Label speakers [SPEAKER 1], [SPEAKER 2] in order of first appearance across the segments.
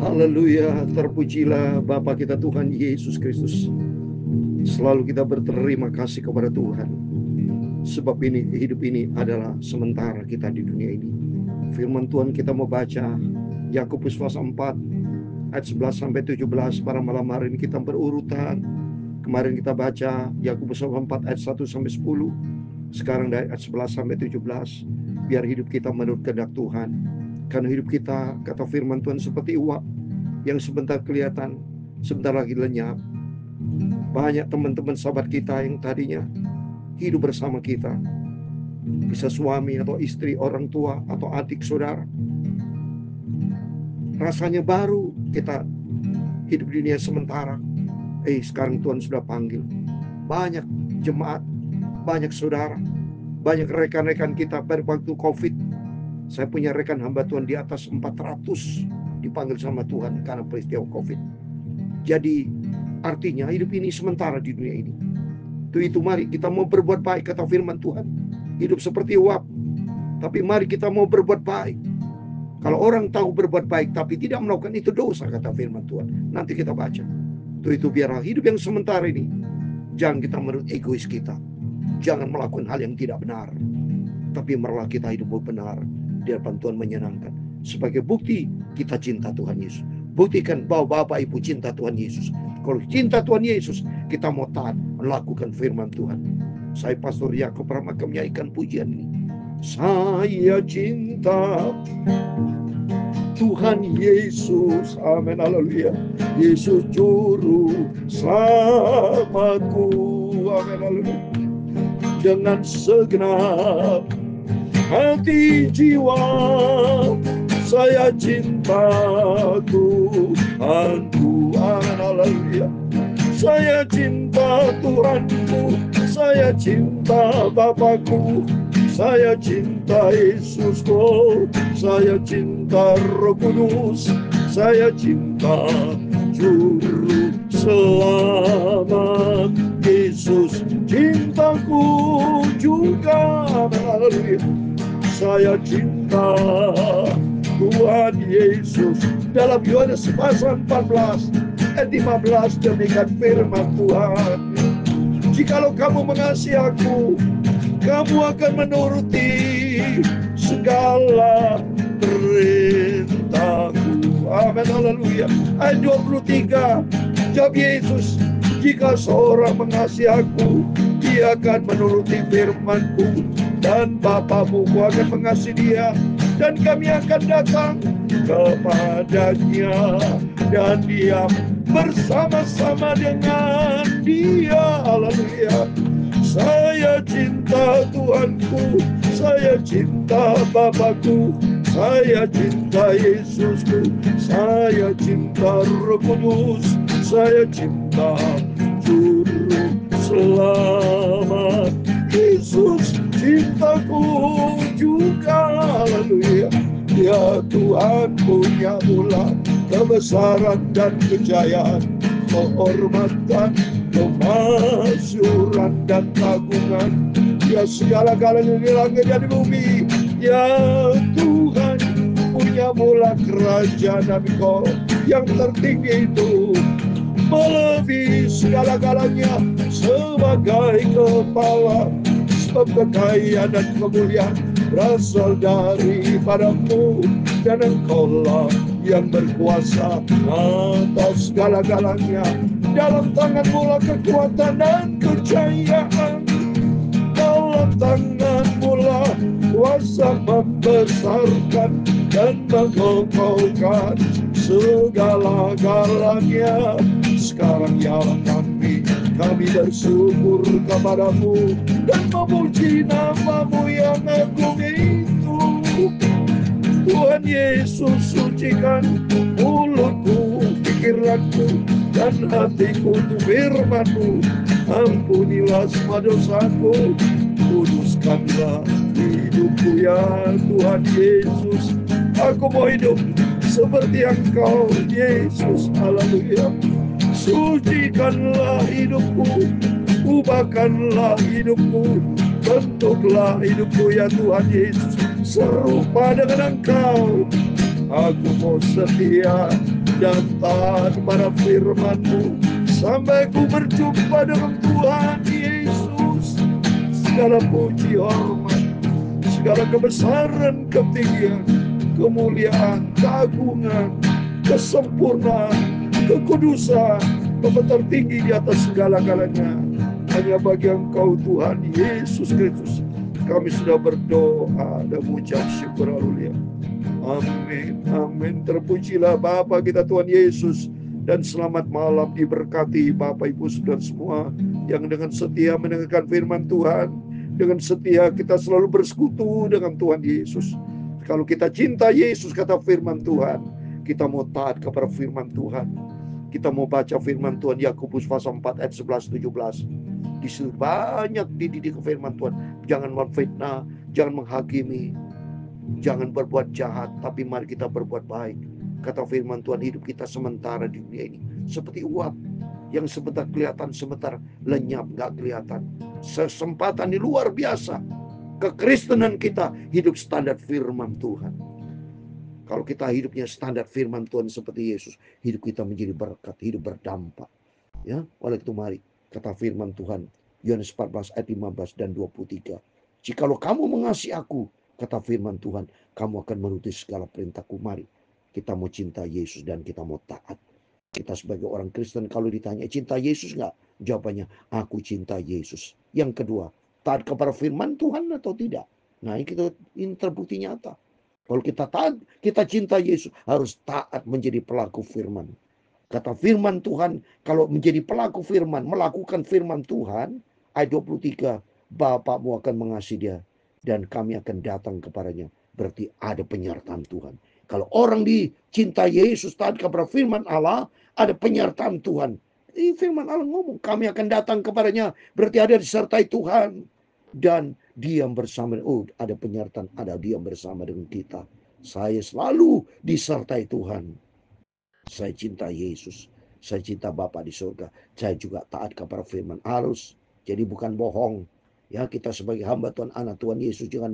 [SPEAKER 1] Haleluya, terpujilah Bapa kita Tuhan Yesus Kristus. Selalu kita berterima kasih kepada Tuhan. Sebab hidup ini adalah sementara kita di dunia ini. Firman Tuhan kita mau baca Yakobus pasal 4 ayat 11 sampai 17 pada malam hari ini kita berurutan. Kemarin kita baca Yakobus pasal 4 ayat 1 sampai 10. Sekarang dari ayat 11 sampai 17. Biar hidup kita menurut kehendak Tuhan. Karena hidup kita, kata firman Tuhan, seperti uap yang sebentar kelihatan, sebentar lagi lenyap. Banyak teman-teman sahabat kita yang tadinya hidup bersama kita, bisa suami atau istri, orang tua atau adik saudara. Rasanya baru kita hidup di dunia sementara. Sekarang Tuhan sudah panggil. Banyak jemaat, banyak saudara, banyak rekan-rekan kita pada waktu COVID. Saya punya rekan hamba Tuhan di atas 400 dipanggil sama Tuhan karena peristiwa COVID. Jadi artinya hidup ini sementara di dunia ini. Itu mari kita mau berbuat baik, kata firman Tuhan. Hidup seperti uap, tapi mari kita mau berbuat baik. Kalau orang tahu berbuat baik tapi tidak melakukan, itu dosa, kata firman Tuhan. Nanti kita baca. Itu biarlah hidup yang sementara ini. Jangan kita menurut egois kita. Jangan melakukan hal yang tidak benar. Tapi marilah kita hidup benar di hadapan Tuhan, menyenangkan. Sebagai bukti kita cinta Tuhan Yesus. Buktikan bahwa Bapak Ibu cinta Tuhan Yesus. Kalau cinta Tuhan Yesus, kita mau taat melakukan firman Tuhan. Saya Pastor Yakob pernah menyanyikan pujian ini. Saya cinta Tuhan Yesus. Amin, haleluya. Yesus juru selamatku. Amin, haleluya. Dengan segenap hati jiwa saya cinta Tuhanku. Amin, haleluya. Saya cinta Tuhanku, saya cinta Bapakku, saya cinta Yesusku, saya cinta Roh Kudus, saya cinta Juru Selamat Yesus. Cintaku juga, haleluya. Saya cinta Tuhan Yesus. Dalam Yohanes pasal 14 ayat 15 demikian firman Tuhan. Jikalau kamu mengasihi aku, kamu akan menuruti segala perintahku. Amin, haleluya. Ayat 23, jawab Yesus, jika seorang mengasihi aku, dia akan menuruti firman-Ku, dan Bapamu akan mengasihi dia, dan kami akan datang kepadanya dan diam bersama-sama dengan dia. Haleluya. Saya cinta Tuhanku, saya cinta Bapakku, saya cinta Yesusku, saya cinta Roh Kudus, saya cinta Juru Selamat Yesus. Cintaku juga, haleluya. Ya Tuhan punya mula kebesaran dan kejayaan, kehormatan, kemasyuran dan kagungan. Ya segala-galanya di langit dan di bumi. Ya Tuhan punya mula kerajaan dan Engkau yang tertinggi itu melebihi segala-galanya sebagai kepala. Sebab kekayaan dan kemuliaan berasal daripadamu, dan Engkaulah yang berkuasa atas segala-galanya. Dalam tangan-Mu lah kekuatan dan kejayaan, dalam tangan-Mu lah kuasa membesarkan dan mengokohkan segala-galanya. Sekarang ya kami bersyukur kepadamu dan memuji nama-Mu yang agung itu. Tuhan Yesus, sucikan mulutku, pikiranku, dan hatiku untuk firman-Mu. Ampunilah semua dosaku, kuduskanlah hidupku ya Tuhan Yesus. Aku mau hidup seperti Engkau Yesus, haleluya. Sucikanlah hidupku, ubahkanlah hidupku, bentuklah hidupku ya Tuhan Yesus serupa dengan Engkau. Aku mau setia dan taat pada firman-Mu sampai ku berjumpa dengan Tuhan Yesus. Segala puji hormat, segala kebesaran, ketinggian, kemuliaan, keagungan, kesempurnaan, kekudusan, Bapa tertinggi di atas segala-galanya hanya bagi Engkau Tuhan Yesus Kristus. Kami sudah berdoa dan mengucap syukur, haleluya. Amin, amin. Terpujilah Bapa kita Tuhan Yesus. Dan selamat malam, diberkati Bapak Ibu Saudara semua yang dengan setia mendengarkan firman Tuhan. Dengan setia kita selalu bersekutu dengan Tuhan Yesus. Kalau kita cinta Yesus, kata firman Tuhan, kita mau taat kepada firman Tuhan. Kita mau baca firman Tuhan Yakobus pasal 4 ayat 11-17. Di situ banyak dididik firman Tuhan. Jangan memfitnah, jangan menghakimi, jangan berbuat jahat, tapi mari kita berbuat baik. Kata firman Tuhan, hidup kita sementara di dunia ini seperti uap yang sebentar kelihatan, sebentar lenyap, gak kelihatan. Kesempatan ini luar biasa. Kekristenan kita hidup standar firman Tuhan. Kalau kita hidupnya standar firman Tuhan seperti Yesus, hidup kita menjadi berkat, hidup berdampak. Ya, oleh itu mari kata firman Tuhan Yohanes 14 ayat 15 dan 23. Jikalau kamu mengasihi aku, kata firman Tuhan, kamu akan menuruti segala perintahku. Mari kita mau cinta Yesus dan kita mau taat. Kita sebagai orang Kristen kalau ditanya cinta Yesus enggak? Jawabannya aku cinta Yesus. Yang kedua, taat kepada firman Tuhan atau tidak? Nah, ini terbukti nyata. Kalau kita taat, kita cinta Yesus, harus taat menjadi pelaku firman. Kata firman Tuhan, kalau menjadi pelaku firman, melakukan firman Tuhan, ayat 23, Bapakmu akan mengasihi dia, dan kami akan datang kepadanya. Berarti ada penyertaan Tuhan. Kalau orang dicinta Yesus, taat kepada firman Allah, ada penyertaan Tuhan. Ini firman Allah ngomong, kami akan datang kepadanya, berarti ada disertai Tuhan. Dan diam bersama, ada penyertaan, ada diam bersama dengan kita. Saya selalu disertai Tuhan. Saya cinta Yesus, saya cinta Bapa di surga. Saya juga taat kepada firman. Harus, jadi bukan bohong. Ya, kita sebagai hamba Tuhan, anak Tuhan Yesus, jangan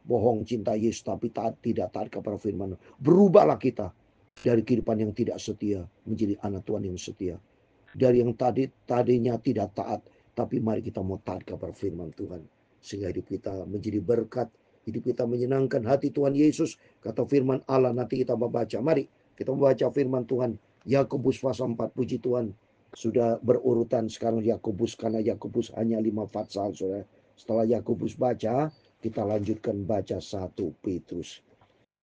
[SPEAKER 1] bohong cinta Yesus tapi tidak taat kepada firman. Berubahlah kita dari kehidupan yang tidak setia menjadi anak Tuhan yang setia. Dari yang tadinya tidak taat, tapi mari kita mau taat kepada firman Tuhan. Sehingga hidup kita menjadi berkat, hidup kita menyenangkan hati Tuhan Yesus. Kata firman Allah, nanti kita membaca. Mari kita membaca firman Tuhan. Yakobus pasal 4, puji Tuhan. Sudah berurutan sekarang Yakobus, karena Yakobus hanya 5 pasal. Setelah Yakobus baca, kita lanjutkan baca 1 Petrus.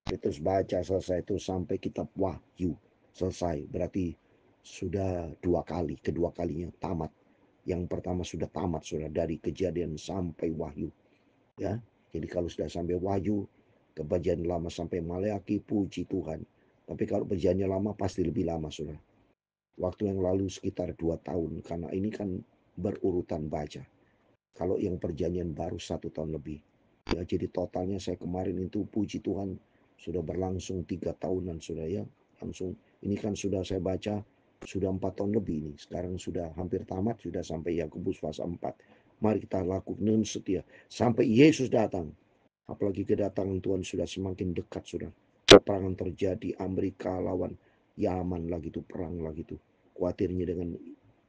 [SPEAKER 1] Petrus baca selesai itu sampai kitab Wahyu selesai. Berarti sudah 2 kali, kedua kalinya tamat. Yang pertama sudah tamat, sudah dari Kejadian sampai Wahyu. Ya, jadi kalau sudah sampai Wahyu, ke Perjanjian Lama sampai Maleaki, puji Tuhan. Tapi kalau Perjanjian Lama pasti lebih lama, saudara. Waktu yang lalu sekitar 2 tahun, karena ini kan berurutan baca. Kalau yang Perjanjian Baru 1 tahun lebih. Ya, jadi totalnya saya kemarin itu puji Tuhan sudah berlangsung 3 tahunan, sudah ya. Langsung ini kan sudah saya baca sudah 4 tahun lebih ini. Sekarang sudah hampir tamat, sudah sampai Yakobus pasal 4. Mari kita lakukan setia sampai Yesus datang. Apalagi kedatangan Tuhan sudah semakin dekat, sudah. Peperangan terjadi, Amerika lawan Yaman lagi tuh, perang lagi tuh. Khawatirnya dengan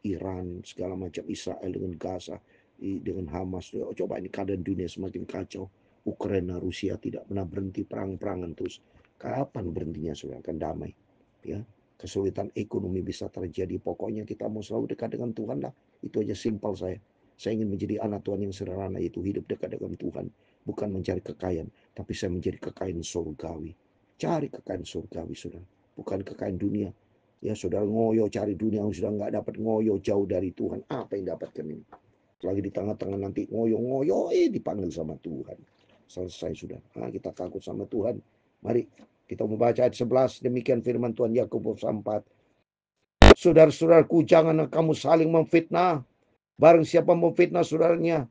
[SPEAKER 1] Iran, segala macam, Israel dengan Gaza, dengan Hamas. Coba ini keadaan dunia semakin kacau. Ukraina, Rusia tidak pernah berhenti perang-perangan terus. Kapan berhentinya, sudah akan damai? Ya, kesulitan ekonomi bisa terjadi. Pokoknya kita mau selalu dekat dengan Tuhan lah. Itu aja simpel saya. Saya ingin menjadi anak Tuhan yang sederhana, itu hidup dekat dengan Tuhan. Bukan mencari kekayaan, tapi saya menjadi kekayaan surgawi. Cari kekayaan surgawi, saudara. Bukan kekayaan dunia. Ya, saudara ngoyo cari dunia, sudah nggak dapat, ngoyo jauh dari Tuhan. Apa yang dapatkan ini? Lagi di tengah-tengah nanti ngoyo-ngoyo, dipanggil sama Tuhan. Selesai sudah. Nah, kita takut sama Tuhan. Mari kita membaca ayat 11. Demikian firman Tuhan Yakobus 4. Saudara-saudaraku, janganlah kamu saling memfitnah. Barang siapa memfitnah saudaranya,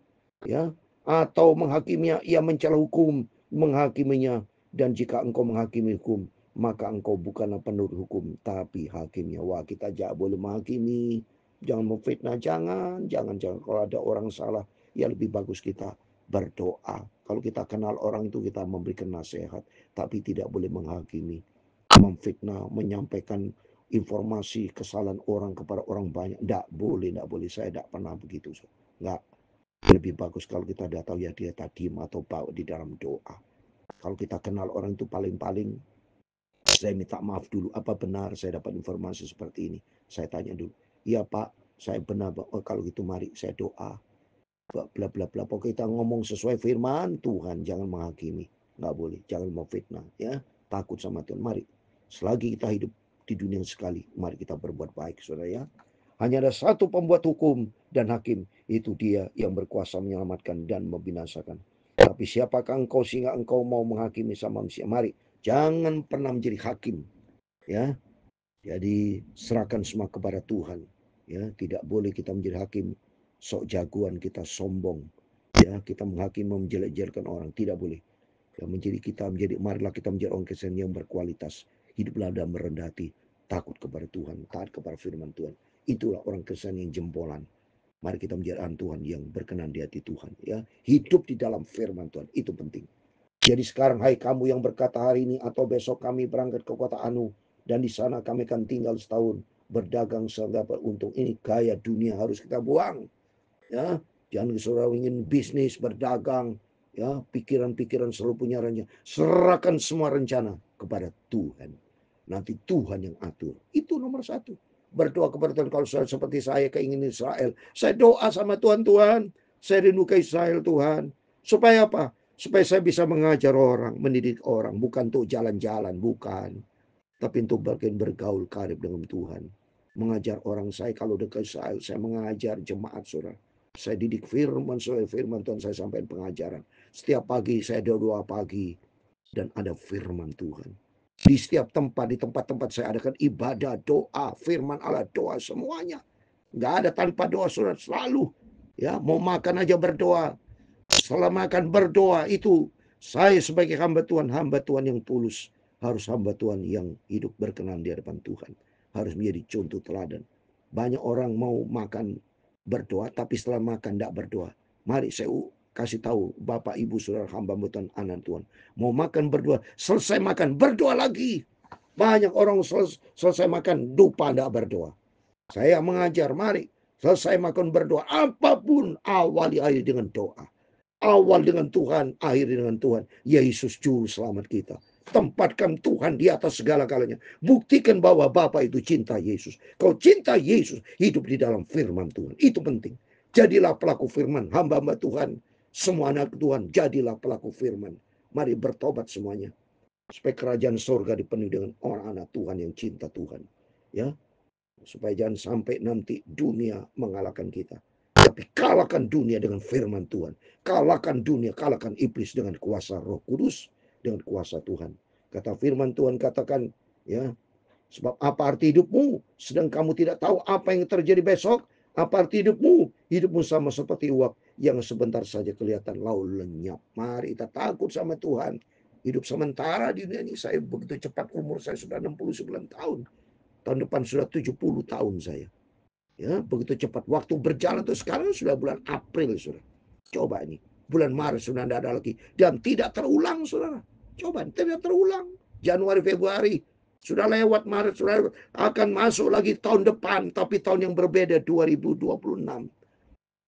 [SPEAKER 1] ya, atau menghakiminya, ia mencela hukum menghakiminya. Dan jika engkau menghakimi hukum, maka engkau bukanlah penurut hukum, tapi hakimnya. Wah, kita jangan boleh menghakimi, jangan memfitnah, jangan. Kalau ada orang salah, ya lebih bagus kita berdoa. Kalau kita kenal orang itu, kita memberikan nasihat, tapi tidak boleh menghakimi, memfitnah, menyampaikan informasi kesalahan orang kepada orang banyak. Tidak boleh. Saya tidak pernah begitu. Enggak. Lebih bagus kalau kita sudah tahu ya dia tadi atau bawa di dalam doa. Kalau kita kenal orang itu paling-paling, saya minta maaf dulu. Apa benar saya dapat informasi seperti ini? Saya tanya dulu. Iya Pak, saya benar. Oh, kalau gitu mari saya doa. Bla bla bla. Pokoknya kita ngomong sesuai firman Tuhan. Jangan menghakimi. Nggak boleh. Jangan mau fitnah. Ya, takut sama Tuhan. Mari. Selagi kita hidup di dunia sekali, mari kita berbuat baik, saudara ya. Hanya ada satu pembuat hukum dan hakim. Itu dia yang berkuasa menyelamatkan dan membinasakan. Tapi siapakah engkau sehingga engkau mau menghakimi sama manusia? Mari. Jangan pernah menjadi hakim. Ya. Jadi serahkan semua kepada Tuhan. Ya, tidak boleh kita menjadi hakim sok jagoan, kita sombong. Ya, kita menghakimi menjelek-jelekan orang, tidak boleh. Ya, marilah kita menjadi orang Kristen yang berkualitas. Hiduplah dan merendah hati, takut kepada Tuhan, taat kepada firman Tuhan. Itulah orang Kristen yang jempolan. Mari kita menjadi anak Tuhan yang berkenan di hati Tuhan. Ya, hidup di dalam firman Tuhan, itu penting. Jadi sekarang, hai kamu yang berkata hari ini atau besok kami berangkat ke kota Anu, dan di sana kami akan tinggal setahun, berdagang sehingga beruntung. Ini gaya dunia harus kita buang. Ya, jangan saudara ingin bisnis, berdagang, ya, pikiran-pikiran selalu punya rencana. Serahkan semua rencana kepada Tuhan. Nanti Tuhan yang atur. Itu nomor satu. Berdoa kepada Tuhan. Kalau seperti saya keinginan Israel, saya doa sama Tuhan, Tuhan, saya rindukan Israel Tuhan. Supaya apa? Supaya saya bisa mengajar orang, mendidik orang. Bukan untuk jalan-jalan, bukan. Tapi untuk bergaul karib dengan Tuhan. Mengajar orang saya, kalau dekat Israel, saya mengajar jemaat saudara. Saya didik firman Tuhan, saya sampaikan pengajaran. Setiap pagi saya doa pagi. Dan ada firman Tuhan. Di setiap tempat, di tempat-tempat saya adakan ibadah, doa, firman Allah, doa semuanya. Nggak ada tanpa doa saudara, selalu. Ya, mau makan aja berdoa. Setelah makan berdoa, itu saya sebagai hamba Tuhan yang tulus. Harus hamba Tuhan yang hidup berkenan di hadapan Tuhan. Harus menjadi contoh teladan. Banyak orang mau makan berdoa, tapi setelah makan tidak berdoa. Mari saya kasih tahu Bapak Ibu Saudara hamba Tuhan, anak Tuhan. Mau makan berdoa, selesai makan berdoa lagi. Banyak orang selesai makan lupa tidak berdoa. Saya mengajar, mari selesai makan berdoa. Apapun awali akhir dengan doa. Awal dengan Tuhan, akhir dengan Tuhan. Yesus juru selamat kita. Tempatkan Tuhan di atas segala-galanya. Buktikan bahwa Bapa itu cinta Yesus. Kau cinta Yesus, hidup di dalam firman Tuhan. Itu penting. Jadilah pelaku firman. Hamba-hamba Tuhan, semua anak Tuhan, jadilah pelaku firman. Mari bertobat semuanya. Supaya kerajaan surga dipenuhi dengan orang anak Tuhan yang cinta Tuhan. Ya, supaya jangan sampai nanti dunia mengalahkan kita. Tapi kalahkan dunia dengan firman Tuhan. Kalahkan dunia, kalahkan iblis dengan kuasa Roh Kudus, dengan kuasa Tuhan. Kata firman Tuhan katakan, ya, sebab apa arti hidupmu? Sedang kamu tidak tahu apa yang terjadi besok. Apa arti hidupmu? Hidupmu sama seperti uap yang sebentar saja kelihatan lalu lenyap. Mari kita takut sama Tuhan. Hidup sementara di dunia ini. Saya begitu cepat, umur saya sudah 69 tahun. Tahun depan sudah 70 tahun saya. Ya, begitu cepat waktu berjalan tuh, sekarang sudah bulan April, Saudara. Coba ini, bulan Maret sudah tidak ada lagi dan tidak terulang, Saudara. Coba, tidak terulang. Januari, Februari sudah lewat, Maret sudah akan masuk lagi tahun depan, tapi tahun yang berbeda 2026.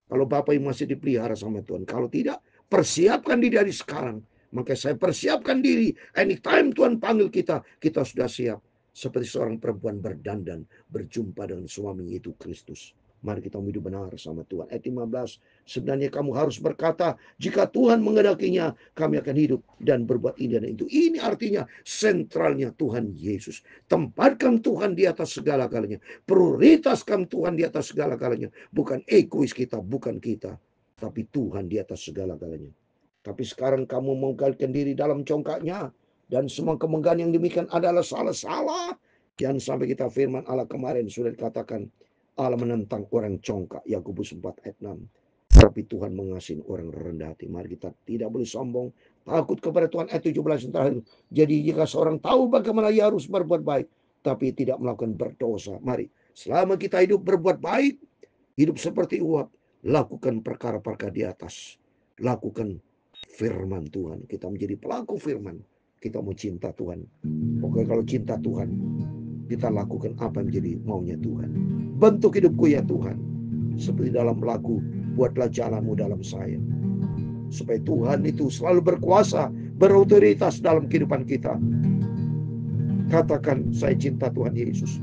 [SPEAKER 1] Kalau Bapak yang masih dipelihara sama Tuhan, kalau tidak, persiapkan diri dari sekarang. Maka saya persiapkan diri, anytime Tuhan panggil kita, kita sudah siap. Seperti seorang perempuan berdandan, berjumpa dengan suami itu Kristus. Mari kita hidup benar sama Tuhan. Ayat 15, sebenarnya kamu harus berkata, jika Tuhan mengendakinya, kami akan hidup dan berbuat ini dan itu. Ini artinya sentralnya Tuhan Yesus. Tempatkan Tuhan di atas segala-galanya. Prioritaskan Tuhan di atas segala-galanya. Bukan egois kita, bukan kita. Tapi Tuhan di atas segala-galanya. Tapi sekarang kamu menggalikan diri dalam congkaknya. Dan semua kemenggahan yang demikian adalah salah-salah. Jangan sampai kita firman Allah kemarin sudah dikatakan. Allah menentang orang congkak. Yakobus 4 ayat 6. Tapi Tuhan mengasihi orang rendah hati. Mari kita tidak boleh sombong. Takut kepada Tuhan. Ayat 17 yang terakhir. Jadi jika seorang tahu bagaimana ia harus berbuat baik. Tapi tidak melakukan berdosa. Mari. Selama kita hidup berbuat baik. Hidup seperti uap. Lakukan perkara-perkara di atas. Lakukan firman Tuhan. Kita menjadi pelaku firman. Kita mau cinta Tuhan. Pokoknya kalau cinta Tuhan, kita lakukan apa yang menjadi maunya Tuhan. Bentuk hidupku ya Tuhan, seperti dalam lagu, buatlah jalanmu dalam saya. Supaya Tuhan itu selalu berkuasa, berotoritas dalam kehidupan kita. Katakan, saya cinta Tuhan Yesus,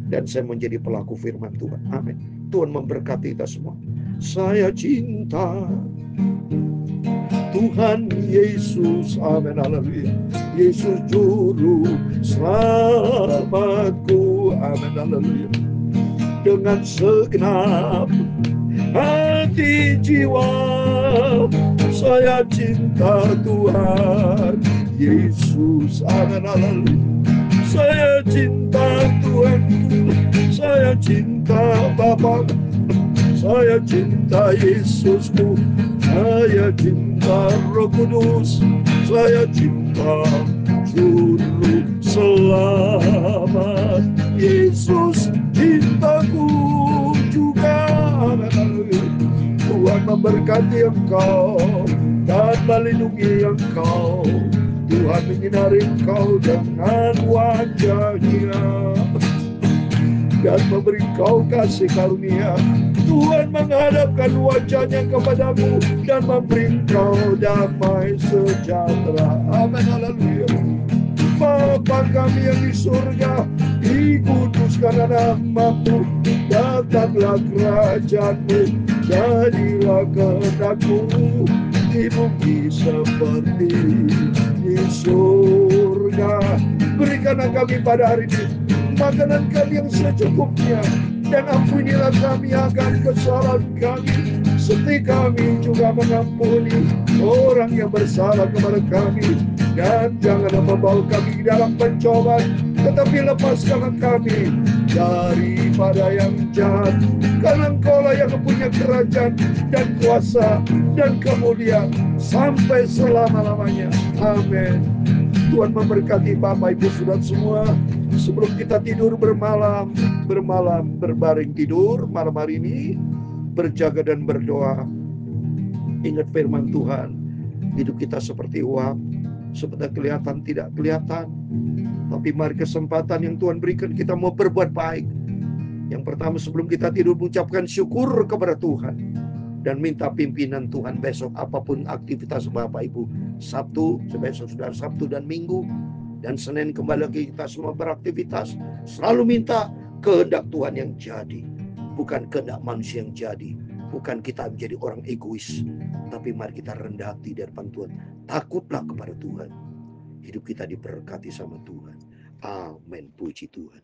[SPEAKER 1] dan saya menjadi pelaku firman Tuhan. Amin. Tuhan memberkati kita semua. Saya cinta Tuhan Yesus. Amin. Haleluya. Yesus juru selamatku. Amin. Haleluya. Dengan segenap hati jiwa saya cinta Tuhan Yesus. Amin. Haleluya. Saya cinta Tuhan, saya cinta Bapa, saya cinta Yesusku, saya cinta Roh Kudus, saya cinta Juru Selamat Yesus, cintaku juga. Tuhan memberkati engkau dan melindungi engkau. Tuhan menyinari engkau dengan wajah-Nya dan memberi engkau kasih karunia. Tuhan menghadapkan wajah-Nya kepadamu dan memberi engkau damai sejahtera. Amin. Haleluya. Bapa kami yang di surga, dikuduskan namamu, datanglah kerajaan-Mu, jadilah kehendak-Mu di bumi seperti di surga. Berikanlah kami pada hari ini makanan kami yang secukupnya, dan ampunilah kami akan kesalahan kami, seperti kami juga mengampuni orang yang bersalah kepada kami. Dan janganlah membawa kami dalam pencobaan, tetapi lepaskanlah kami daripada yang jahat. Karena Engkau-lah yang mempunyai kerajaan dan kuasa dan kemuliaan sampai selama-lamanya. Amin. Tuhan memberkati Bapak Ibu Saudara semua. Sebelum kita tidur berbaring tidur malam hari ini, berjaga dan berdoa. Ingat firman Tuhan, hidup kita seperti uap, seperti kelihatan tidak kelihatan. Tapi mari kesempatan yang Tuhan berikan, kita mau berbuat baik. Yang pertama, sebelum kita tidur, mengucapkan syukur kepada Tuhan dan minta pimpinan Tuhan besok. Apapun aktivitas Bapak Ibu, Sabtu, besok sudah Sabtu dan Minggu, dan Senin kembali lagi kita semua beraktivitas. Selalu minta kehendak Tuhan yang jadi, bukan kehendak manusia yang jadi. Bukan kita menjadi orang egois, tapi mari kita rendah hati di depan Tuhan. Takutlah kepada Tuhan. Hidup kita diberkati sama Tuhan. Amin. Puji Tuhan.